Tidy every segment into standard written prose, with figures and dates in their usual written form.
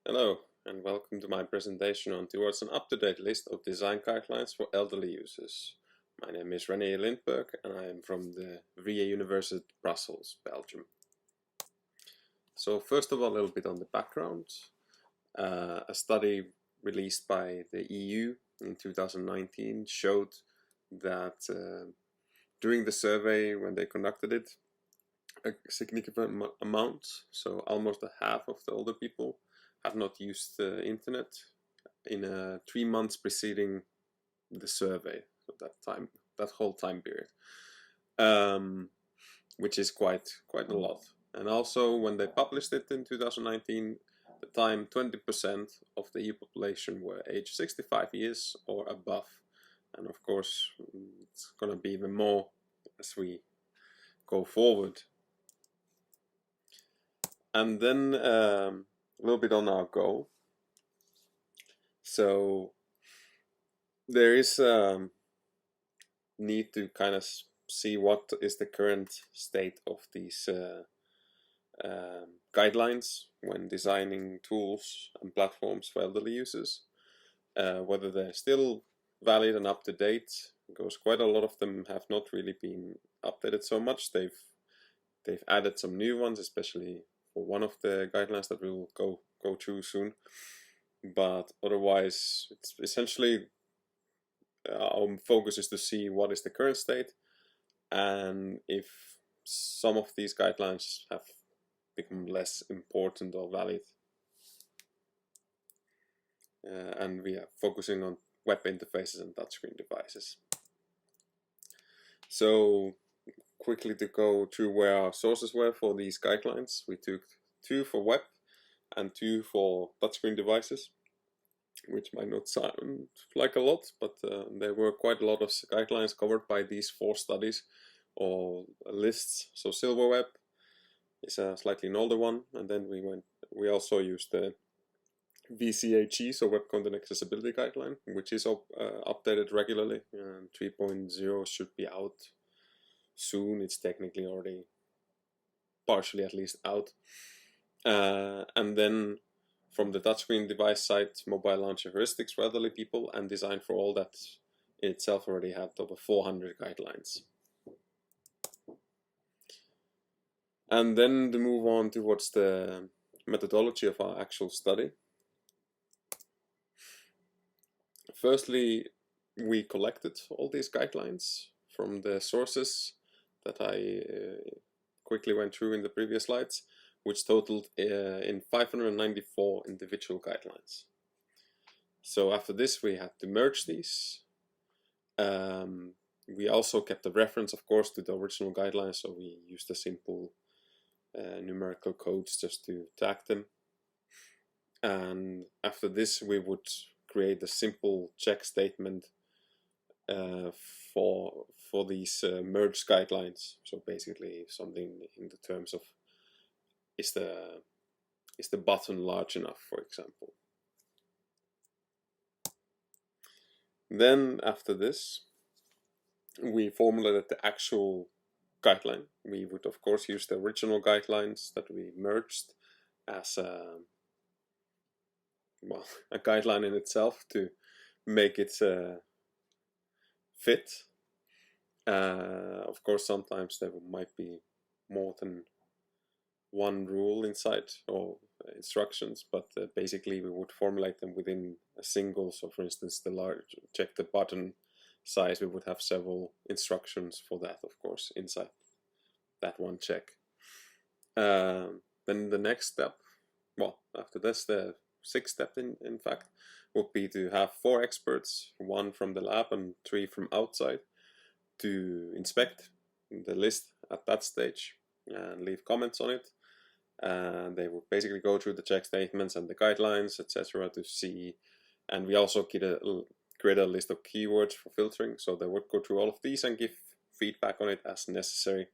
Hello, and welcome to my presentation on towards an up-to-date list of design guidelines for elderly users. My name is Renny Lindberg, and I am from the VA University Brussels, Belgium. So first of all, a little bit on the background. A study released by the EU in 2019 showed that during the survey, when they conducted it, a significant amount, so almost a half of the older people, have not used the internet in 3 months preceding the survey, so that whole time period, which is quite a lot. And also, when they published it in 2019, the time 20% of the EU population were aged 65 years or above, and of course it's gonna be even more as we go forward. And then a little bit on our goal. So there is a need to kind of see what is the current state of these guidelines when designing tools and platforms for elderly users, whether they're still valid and up to date, because quite a lot of them have not really been updated so much. They've added some new ones, especially for one of the guidelines that we'll go through soon. But otherwise, it's essentially our focus is to see what is the current state and if some of these guidelines have become less important or valid. And we are focusing on web interfaces and touchscreen devices. So quickly to go through where our sources were for these guidelines. We took 2 for web and 2 for touchscreen devices, which might not sound like a lot, but there were quite a lot of guidelines covered by these 4 studies or lists. So Silverweb is a slightly older one, and then we also used the VCAG, so Web Content Accessibility Guideline, which is updated regularly. 3.0 should be out soon. It's technically already partially at least out. And then from the touchscreen device side, mobile launcher heuristics for elderly people and design for all, that in itself already had over 400 guidelines. And then to move on towards the methodology of our actual study. Firstly, we collected all these guidelines from the sources that I quickly went through in the previous slides, which totaled in 594 individual guidelines. So after this, we had to merge these. We also kept the reference, of course, to the original guidelines, so we used a simple numerical codes just to tag them. And after this, we would create a simple check statement for these merged guidelines. So basically something in the terms of is the button large enough, for example. Then after this, we formulated the actual guideline. We would of course use the original guidelines that we merged as a guideline in itself to make it fit. Of course, sometimes there might be more than one rule inside or instructions, but basically we would formulate them within a single. So for instance, the large check the button size, we would have several instructions for that, of course, inside that one check. Then the next step, well, after this, the 6th step in fact, would be to have 4 experts, 1 from the lab and 3 from outside, to inspect the list at that stage and leave comments on it. And they would basically go through the check statements and the guidelines, etc. to see. And we also create a list of keywords for filtering. So they would go through all of these and give feedback on it as necessary.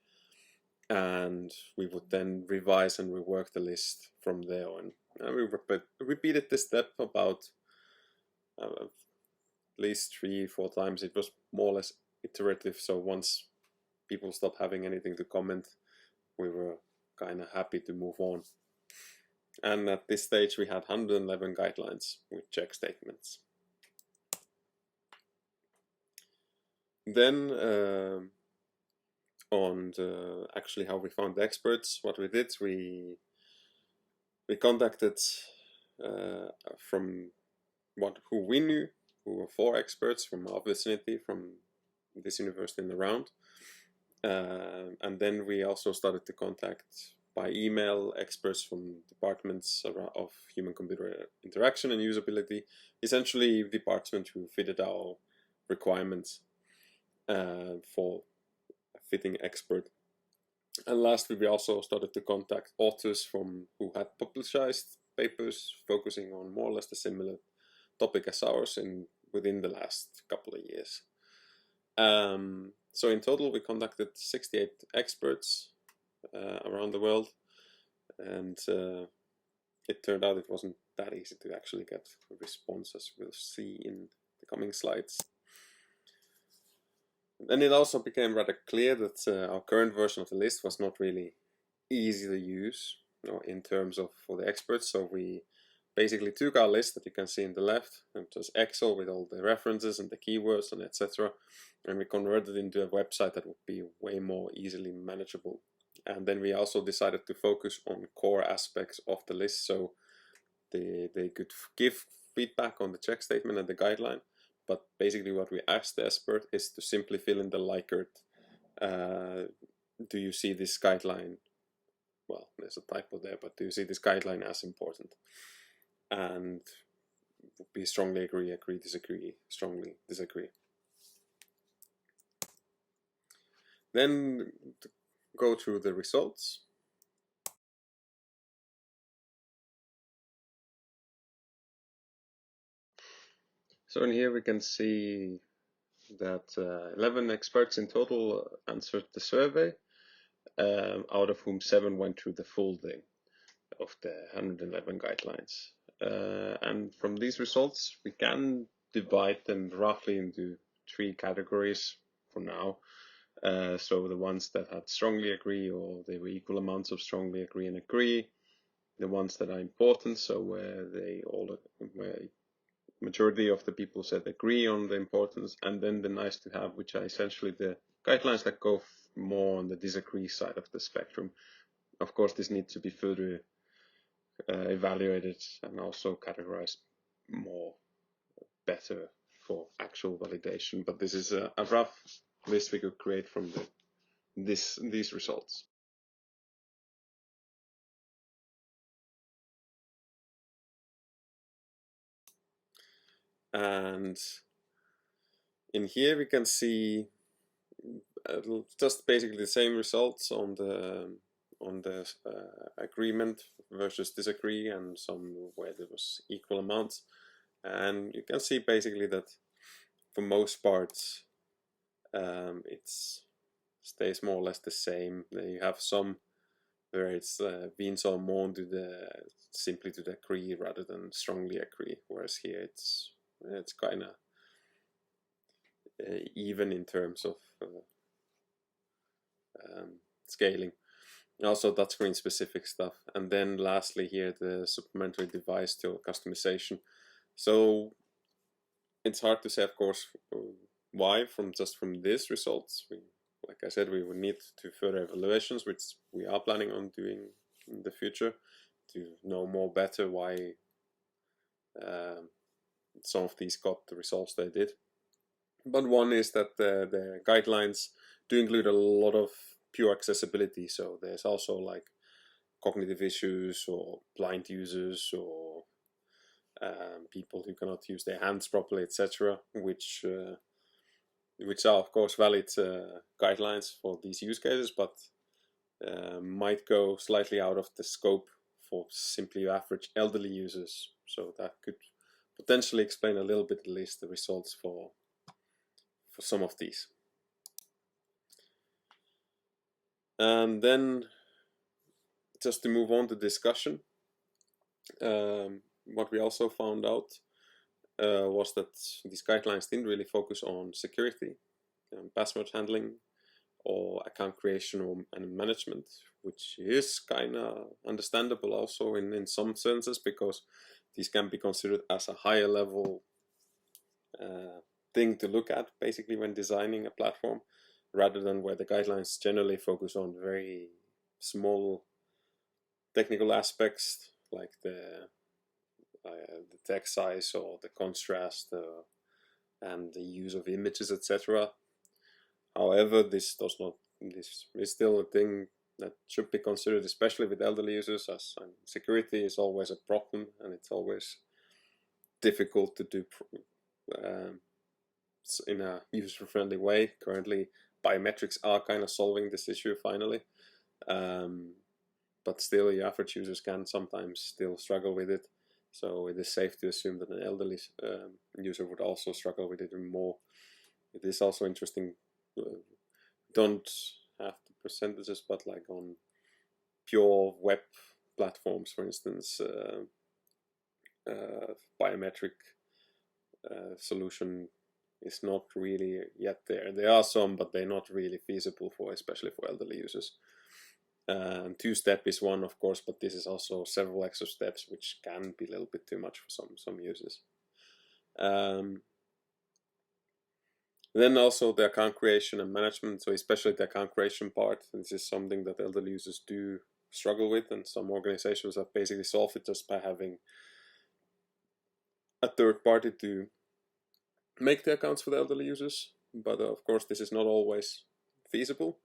And we would then revise and rework the list from there on. And we repeated this step about at least 3-4 times. It was more or less iterative. So once people stopped having anything to comment, we were kind of happy to move on. And at this stage we had 111 guidelines with check statements. Then on actually how we found the experts, what we did, we contacted from who we knew, who were 4 experts from our vicinity, from this university and around. And then we also started to contact by email experts from departments of human-computer interaction and usability, essentially departments who fitted our requirements for a fitting expert. And lastly, we also started to contact authors who had publicized papers focusing on more or less the similar topic as ours within the last couple of years. So in total, we contacted 68 experts around the world, and it turned out it wasn't that easy to actually get a response, as we'll see in the coming slides. And it also became rather clear that our current version of the list was not really easy to use, in terms of for the experts. So we basically took our list that you can see in the left, and it was Excel with all the references and the keywords and etc. And we converted it into a website that would be way more easily manageable. And then we also decided to focus on core aspects of the list, so they could give feedback on the check statement and the guideline. But basically what we asked the expert is to simply fill in the Likert. Do you see this guideline? Well, there's a typo there, but do you see this guideline as important? And we strongly agree, disagree, strongly disagree. Then to go through the results. So in here we can see that 11 experts in total answered the survey, out of whom 7 went through the full thing of the 111 guidelines. And from these results, we can divide them roughly into 3 categories for now. So the ones that had strongly agree, or they were equal amounts of strongly agree and agree. The ones that are important, so where majority of the people said agree on the importance, and then the nice to have, which are essentially the guidelines that go more on the disagree side of the spectrum. Of course, this needs to be further evaluated and also categorized better for actual validation, but this is a rough list we could create from these results. And in here we can see just basically the same results on the agreement versus disagree, and some where there was equal amounts. And you can see basically that for most parts it stays more or less the same. Then you have some where it's leans on more to simply to the agree rather than strongly agree, whereas here it's kind of even in terms of scaling. Also touchscreen specific stuff. And then lastly here, the supplementary device to customization. So it's hard to say, of course, why from these results. Like I said, we would need to further evaluations, which we are planning on doing in the future, to know more better why some of these got the results they did. But one is that the guidelines do include a lot of pure accessibility, so there's also like cognitive issues or blind users or people who cannot use their hands properly, etc., which are of course valid guidelines for these use cases, but might go slightly out of the scope for simply average elderly users. So that could potentially explain a little bit at least the results for some of these. And then just to move on to discussion, what we also found out was that these guidelines didn't really focus on security, password handling, or account creation and management, which is kind of understandable also in some senses, because these can be considered as a higher level thing to look at basically when designing a platform, rather than where the guidelines generally focus on very small technical aspects like the text size or the contrast and the use of images, etc. However, this is still a thing that should be considered, especially with elderly users, as security is always a problem and it's always difficult to do in a user-friendly way. Currently, biometrics are kind of solving this issue finally, but still, the average users can sometimes still struggle with it. So it is safe to assume that an elderly user would also struggle with it even more. It is also interesting. Don't have the percentages, but like on pure web platforms, for instance, biometric solution is not really yet there. There are some, but they're not really feasible for, especially for elderly users. Two-step is one, of course, but this is also several extra steps, which can be a little bit too much for some users. Then also the account creation and management, so especially the account creation part. This is something that elderly users do struggle with, and some organizations have basically solved it just by having a third party to make the accounts for the elderly users. But of course, this is not always feasible.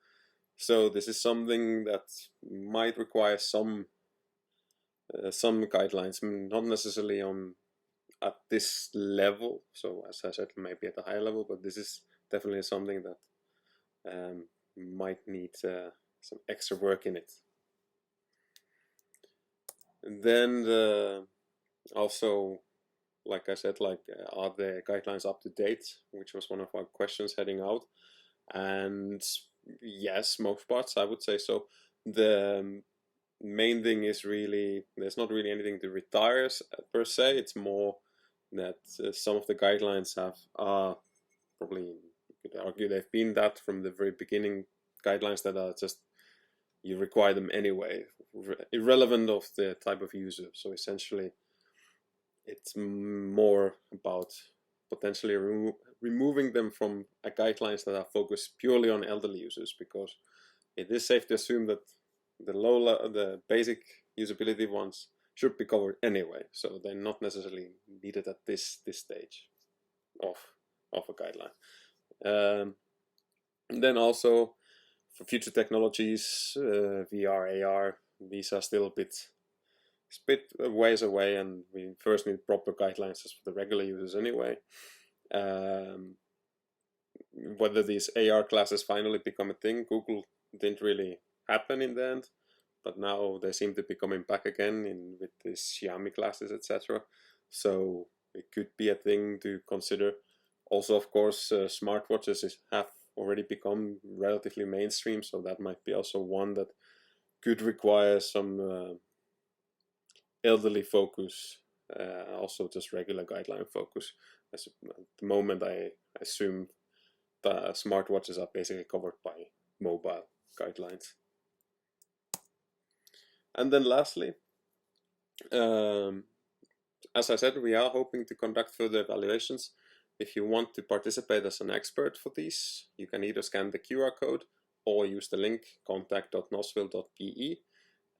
So this is something that might require some guidelines, not necessarily at this level. So as I said, maybe at a higher level, but this is definitely something that might need some extra work in it. And then also, like I said, are the guidelines up to date, which was one of our questions heading out. And yes, most parts I would say so. The main thing is really, there's not really anything to retire per se. It's more that some of the guidelines are probably, you could argue, they've been that from the very beginning, guidelines that are just, you require them anyway, irrelevant of the type of user. So essentially, it's more about potentially removing them from guidelines that are focused purely on elderly users, because it is safe to assume that the basic usability ones should be covered anyway, so they're not necessarily needed at this stage of a guideline. Then also for future technologies, VR, AR, these are still a bit ways away, and we first need proper guidelines for the regular users anyway. Whether these AR classes finally become a thing, Google didn't really happen in the end, but now they seem to be coming back again with these Xiaomi classes, etc. So it could be a thing to consider. Also, of course, smartwatches have already become relatively mainstream, so that might be also one that could require some elderly focus, also just regular guideline focus. At the moment, I assume the smartwatches are basically covered by mobile guidelines. And then lastly, as I said, we are hoping to conduct further evaluations. If you want to participate as an expert for these, you can either scan the QR code or use the link contact.nosville.pe.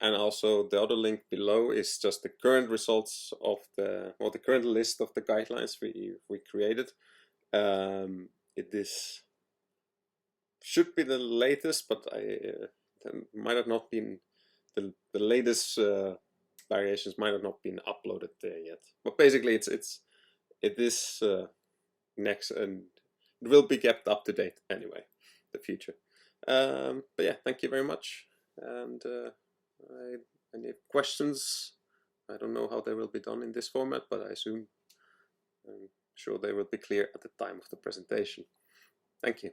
And also the other link below is just the current results of the current list of the guidelines we created. It should be the latest, but it might have not been the latest variations might have not been uploaded there yet. But basically, it is next, and it will be kept up to date anyway. The future. But yeah, thank you very much. And any questions? I don't know how they will be done in this format, but I'm sure they will be clear at the time of the presentation. Thank you.